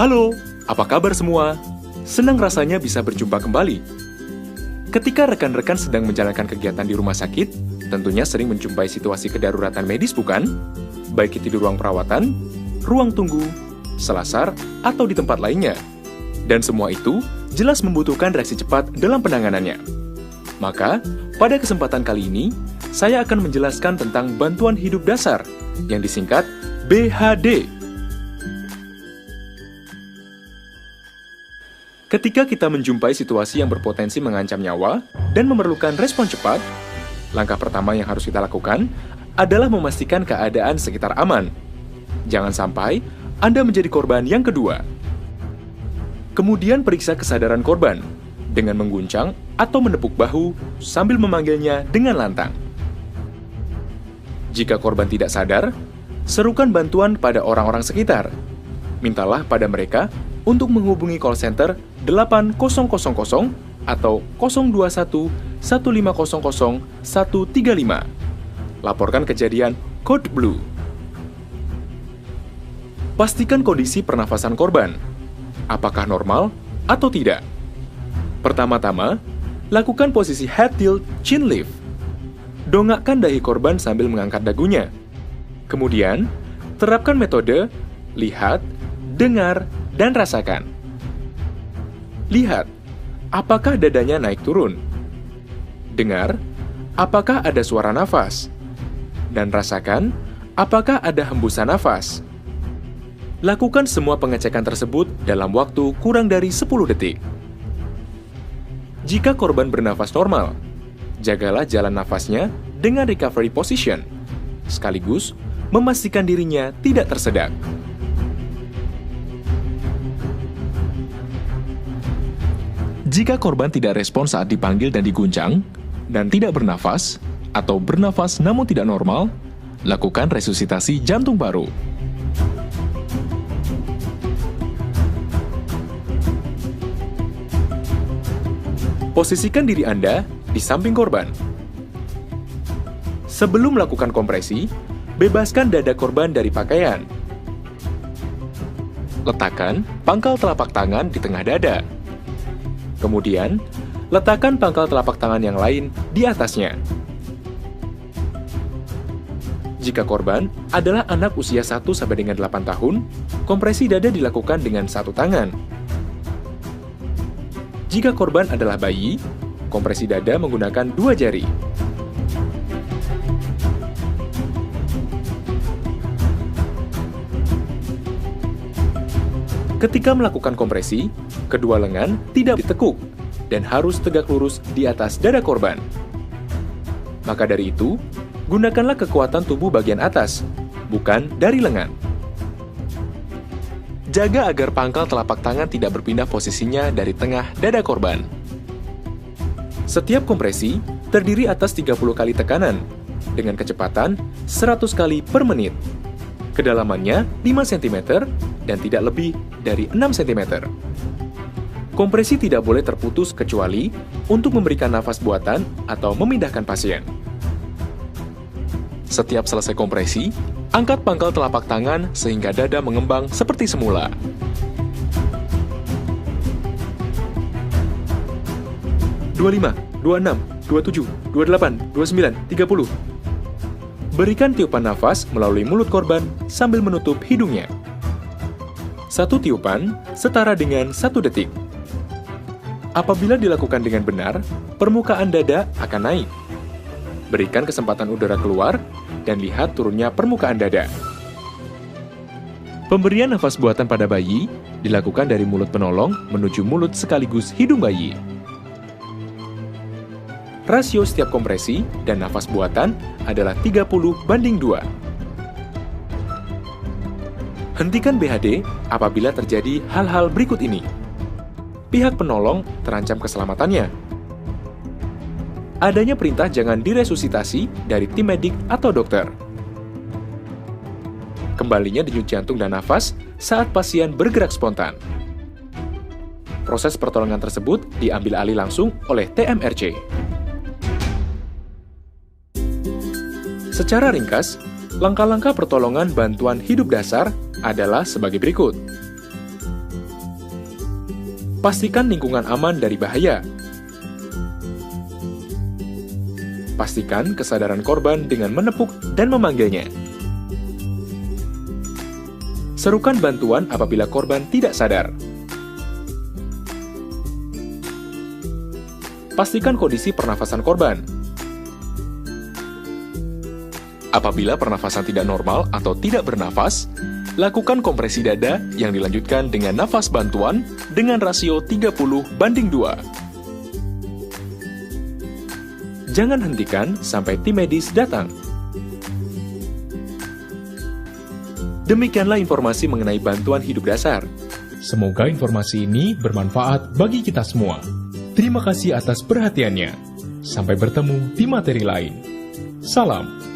Halo, apa kabar semua? Senang rasanya bisa berjumpa kembali. Ketika rekan-rekan sedang menjalankan kegiatan di rumah sakit, tentunya sering menjumpai situasi kedaruratan medis, bukan? Baik itu di ruang perawatan, ruang tunggu, selasar, atau di tempat lainnya. Dan semua itu jelas membutuhkan reaksi cepat dalam penanganannya. Maka, pada kesempatan kali ini, saya akan menjelaskan tentang bantuan hidup dasar, yang disingkat BHD. Ketika kita menjumpai situasi yang berpotensi mengancam nyawa dan memerlukan respon cepat, langkah pertama yang harus kita lakukan adalah memastikan keadaan sekitar aman. Jangan sampai Anda menjadi korban yang kedua. Kemudian periksa kesadaran korban dengan mengguncang atau menepuk bahu sambil memanggilnya dengan lantang. Jika korban tidak sadar, serukan bantuan pada orang-orang sekitar. Mintalah pada mereka untuk menghubungi call center 8000 atau 021 1500 135. Laporkan kejadian Code Blue. Pastikan kondisi pernafasan korban. Apakah normal atau tidak? Pertama-tama, lakukan posisi head tilt chin lift. Dongakkan dahi korban sambil mengangkat dagunya. Kemudian, terapkan metode lihat, dengar, dan rasakan. Lihat, apakah dadanya naik turun? Dengar, apakah ada suara nafas? Dan rasakan, apakah ada hembusan nafas? Lakukan semua pengecekan tersebut dalam waktu kurang dari 10 detik. Jika korban bernafas normal, jagalah jalan nafasnya dengan recovery position, sekaligus memastikan dirinya tidak tersedak. Jika korban tidak respon saat dipanggil dan diguncang, dan tidak bernafas, atau bernafas namun tidak normal, lakukan resusitasi jantung baru. Posisikan diri Anda di samping korban. Sebelum melakukan kompresi, bebaskan dada korban dari pakaian. Letakkan pangkal telapak tangan di tengah dada. Kemudian, letakkan pangkal telapak tangan yang lain di atasnya. Jika korban adalah anak usia 1 sampai dengan 8 tahun, kompresi dada dilakukan dengan satu tangan. Jika korban adalah bayi, kompresi dada menggunakan 2 jari. Ketika melakukan kompresi, kedua lengan tidak ditekuk dan harus tegak lurus di atas dada korban. Maka dari itu, gunakanlah kekuatan tubuh bagian atas, bukan dari lengan. Jaga agar pangkal telapak tangan tidak berpindah posisinya dari tengah dada korban. Setiap kompresi terdiri atas 30 kali tekanan, dengan kecepatan 100 kali per menit. Kedalamannya 5 cm dan tidak lebih dari 6 cm. Kompresi tidak boleh terputus kecuali untuk memberikan nafas buatan atau memindahkan pasien. Setiap selesai kompresi, angkat pangkal telapak tangan sehingga dada mengembang seperti semula. (25, 26, 27, 28, 29, 30). Berikan tiupan nafas melalui mulut korban sambil menutup hidungnya. Satu tiupan setara dengan 1 detik. Apabila dilakukan dengan benar, permukaan dada akan naik. Berikan kesempatan udara keluar dan lihat turunnya permukaan dada. Pemberian nafas buatan pada bayi dilakukan dari mulut penolong menuju mulut sekaligus hidung bayi. Rasio setiap kompresi dan nafas buatan adalah 30:2. Hentikan BHD apabila terjadi hal-hal berikut ini. Pihak penolong terancam keselamatannya. Adanya perintah jangan diresusitasi dari tim medik atau dokter. Kembalinya denyut jantung dan nafas saat pasien bergerak spontan. Proses pertolongan tersebut diambil alih langsung oleh TMRC. Secara ringkas, langkah-langkah pertolongan bantuan hidup dasar adalah sebagai berikut. Pastikan lingkungan aman dari bahaya. Pastikan kesadaran korban dengan menepuk dan memanggilnya. Serukan bantuan apabila korban tidak sadar. Pastikan kondisi pernafasan korban. Apabila pernafasan tidak normal atau tidak bernafas, lakukan kompresi dada yang dilanjutkan dengan nafas bantuan dengan rasio 30:2. Jangan hentikan sampai tim medis datang. Demikianlah informasi mengenai bantuan hidup dasar. Semoga informasi ini bermanfaat bagi kita semua. Terima kasih atas perhatiannya. Sampai bertemu di materi lain. Salam.